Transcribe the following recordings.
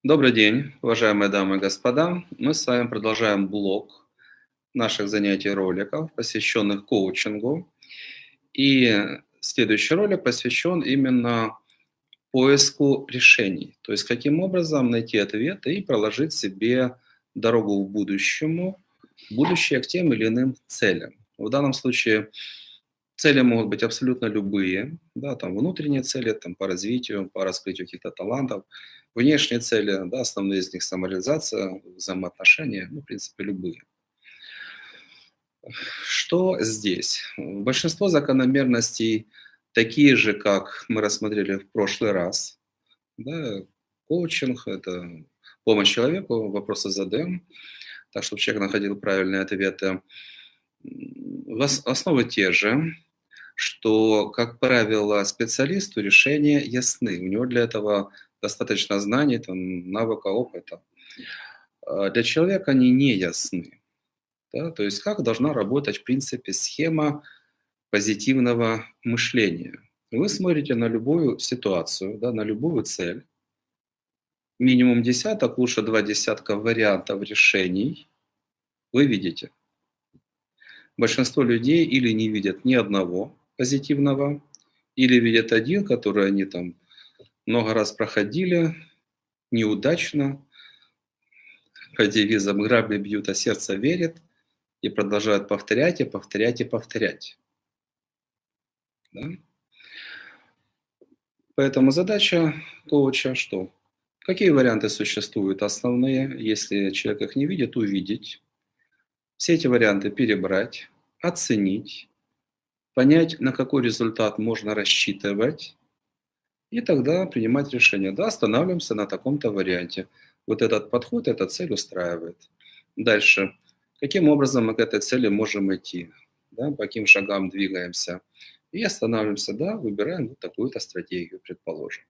Добрый день, уважаемые дамы и господа. Мы с вами продолжаем блок наших занятий роликов, посвященных коучингу. И следующий ролик посвящен именно поиску решений. То есть каким образом найти ответы и проложить себе дорогу будущее к тем или иным целям. В данном случае цели могут быть абсолютно любые, да, там внутренние цели там, по развитию, по раскрытию каких-то талантов, внешние цели, да, основные из них самореализация, взаимоотношения, ну, в принципе, любые. Что здесь? Большинство закономерностей такие же, как мы рассмотрели в прошлый раз. Да, коучинг– это помощь человеку, вопросы задаем, так, чтобы человек находил правильные ответы. Основы те же, что, как правило, специалисту решения ясны. У него для этого достаточно знаний, там, навыка, опыта. Для человека они не ясны. Да? То есть как должна работать, в принципе, схема позитивного мышления. Вы смотрите на любую ситуацию, да, на любую цель, минимум десяток, лучше два десятка вариантов решений вы видите. Большинство людей или не видят ни одного позитивного, или видят один, который они там много раз проходили, неудачно, по девизам «грабли бьют, а сердце верит», и продолжают повторять, и повторять, и повторять. Да? Поэтому задача коуча что? Какие варианты существуют основные, если человек их не видит, увидеть. Все эти варианты перебрать, оценить, понять, на какой результат можно рассчитывать, и тогда принимать решение. Да, останавливаемся на таком-то варианте. Вот этот подход, эта цель устраивает. Дальше. Каким образом мы к этой цели можем идти? Да, по каким шагам двигаемся? И останавливаемся, да, выбираем вот такую-то стратегию, предположим.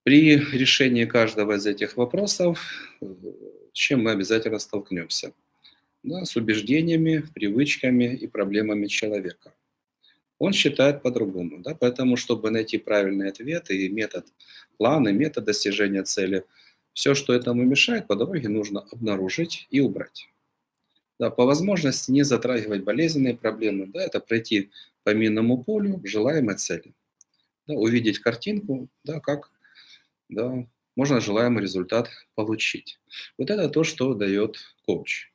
При решении каждого из этих вопросов, с чем мы обязательно столкнемся? Да, с убеждениями, привычками и проблемами человека. Он считает по-другому, да, поэтому, чтобы найти правильный ответ и метод, план и метод достижения цели, все, что этому мешает, по дороге нужно обнаружить и убрать. Да, по возможности не затрагивать болезненные проблемы, да, это пройти по минному полю к желаемой цели, да, увидеть картинку, да, как, да, можно желаемый результат получить. Вот это то, что дает коуч.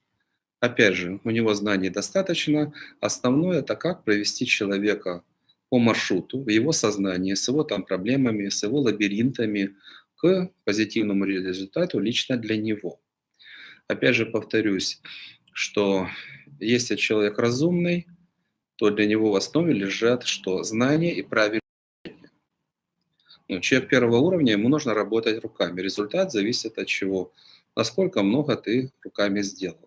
Опять же, у него знаний достаточно. Основное– это как провести человека по маршруту, в его сознании, с его там проблемами, с его лабиринтами, к позитивному результату лично для него. Опять же, повторюсь, что если человек разумный, то для него в основе лежат что? Знания и правильное. Ну, человек первого уровня, ему нужно работать руками. Результат зависит от чего? Насколько много ты руками сделал.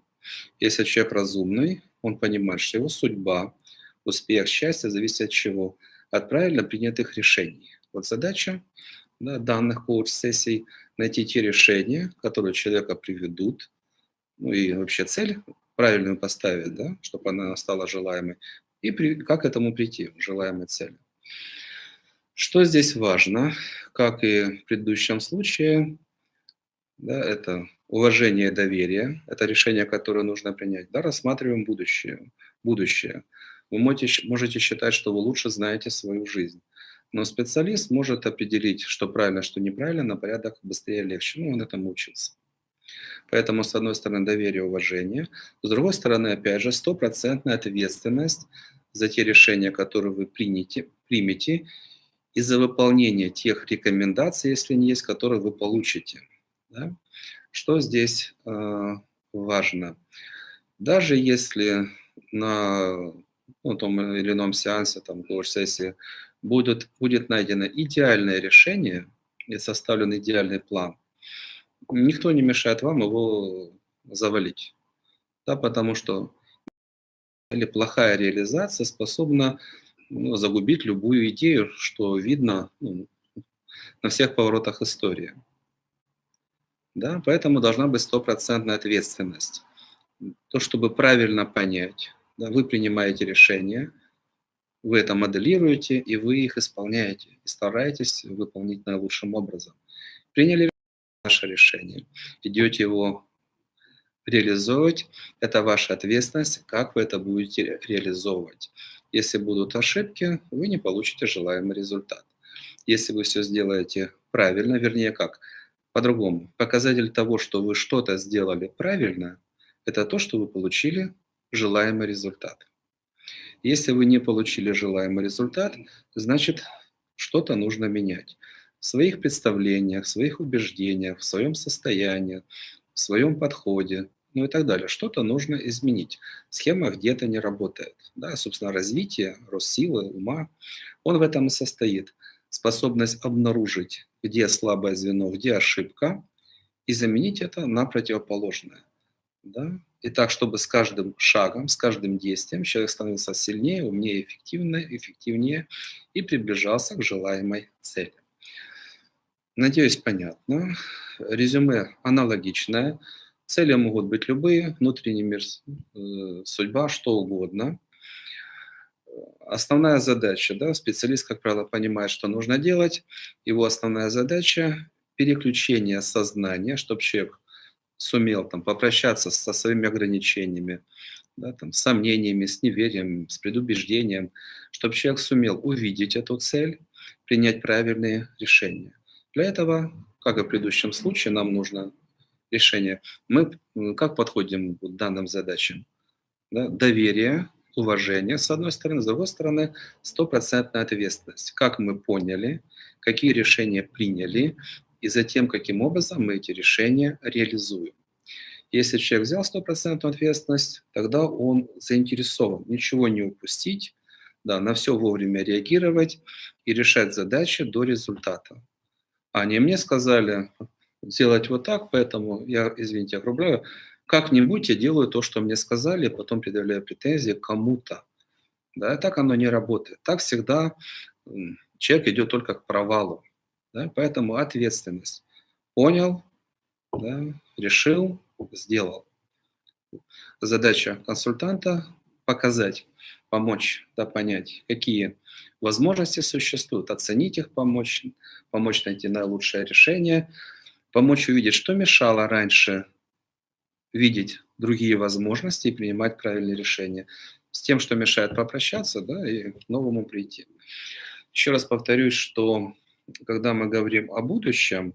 Если человек разумный, он понимает, что его судьба, успех, счастье зависит от чего? От правильно принятых решений. Вот задача, да, данных коуч-сессий– найти те решения, которые человека приведут, ну и вообще цель правильную поставить, да, чтобы она стала желаемой, и как к этому прийти, к желаемой цели. Что здесь важно, как и в предыдущем случае, да, это уважение и доверие, это решение, которое нужно принять. Да, рассматриваем будущее. Будущее. Вы можете считать, что вы лучше знаете свою жизнь. Но специалист может определить, что правильно, что неправильно, на порядок быстрее и легче. Ну, он этому учился. Поэтому, с одной стороны, доверие, уважение. С другой стороны, опять же, стопроцентная ответственность за те решения, которые вы примете, и за выполнение тех рекомендаций, если они есть, которые вы получите. Да? Что здесь важно? Даже если на том или ином сеансе, там, коуч-сессии будет найдено идеальное решение и составлен идеальный план, никто не мешает вам его завалить. Да, потому что или плохая реализация способна загубить любую идею, что видно на всех поворотах истории. Да, поэтому должна быть стопроцентная ответственность. То, чтобы правильно понять, да, вы принимаете решения, вы это моделируете, и вы их исполняете, и стараетесь выполнить наилучшим образом. Приняли ваше решение. Идете его реализовывать, это ваша ответственность, как вы это будете реализовывать. Если будут ошибки, вы не получите желаемый результат. Если вы все сделаете правильно, вернее как, по-другому, показатель того, что вы что-то сделали правильно, это то, что вы получили желаемый результат. Если вы не получили желаемый результат, значит, что-то нужно менять. В своих представлениях, в своих убеждениях, в своем состоянии, в своем подходе, ну и так далее. Что-то нужно изменить. Схема где-то не работает. Да, собственно, развитие, рост силы, ума, он в этом и состоит. Способность обнаружить, где слабое звено, где ошибка, и заменить это на противоположное. Да? И так, чтобы с каждым шагом, с каждым действием человек становился сильнее, умнее, эффективнее и приближался к желаемой цели. Надеюсь, понятно. Резюме аналогичное. Цели могут быть любые, внутренний мир, судьба, что угодно. Основная задача, да, специалист, как правило, понимает, что нужно делать. Его основная задача – переключение сознания, чтобы человек сумел там попрощаться со своими ограничениями, да, там, с сомнениями, с неверием, с предубеждением, чтобы человек сумел увидеть эту цель, принять правильные решения. Для этого, как и в предыдущем случае, нам нужно решение. Мы как подходим к данным задачам? Да? Доверие, уважение, с одной стороны, с другой стороны, стопроцентная ответственность. Как мы поняли, какие решения приняли, и затем, каким образом мы эти решения реализуем. Если человек взял стопроцентную ответственность, тогда он заинтересован ничего не упустить, да, на все вовремя реагировать и решать задачи до результата. А не мне сказали сделать вот так, поэтому я, извините, округляю, как-нибудь я делаю то, что мне сказали, потом предъявляю претензии кому-то. Да, так оно не работает. Так всегда человек идет только к провалу. Да, поэтому ответственность. Понял, да, решил, сделал. Задача консультанта – показать, помочь, да, понять, какие возможности существуют, оценить их, помочь найти наилучшее решение, помочь увидеть, что мешало раньше видеть другие возможности и принимать правильные решения, с тем, что мешает попрощаться, да, и к новому прийти. Еще раз повторюсь, что когда мы говорим о будущем,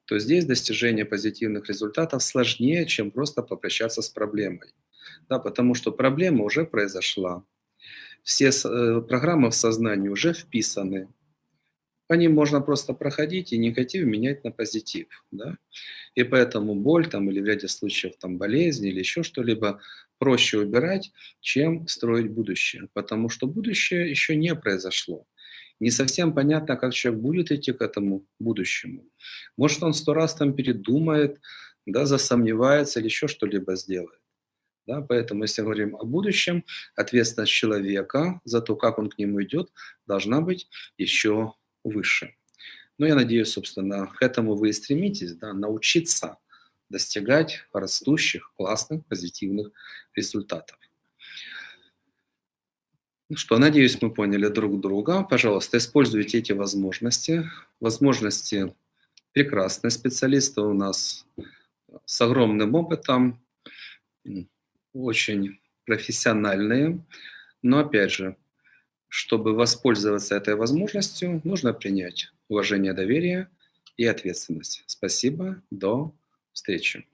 то здесь достижение позитивных результатов сложнее, чем просто попрощаться с проблемой. Да, потому что проблема уже произошла. Все программы в сознании уже вписаны. По ним можно просто проходить и негатив менять на позитив. Да? И поэтому боль там, или в ряде случаев там, болезнь или еще что-либо проще убирать, чем строить будущее. Потому что будущее еще не произошло. Не совсем понятно, как человек будет идти к этому будущему. Может, он 100 раз там передумает, да, засомневается или еще что-либо сделает. Да, поэтому, если говорим о будущем, ответственность человека за то, как он к нему идет, должна быть еще выше. Но я надеюсь, собственно, к этому вы и стремитесь, да, научиться достигать растущих, классных, позитивных результатов. Ну что, надеюсь, мы поняли друг друга. Пожалуйста, используйте эти возможности. Возможности прекрасные. Специалисты у нас с огромным опытом, очень профессиональные. Но опять же, чтобы воспользоваться этой возможностью, нужно принять уважение, доверие и ответственность. Спасибо. До встречи.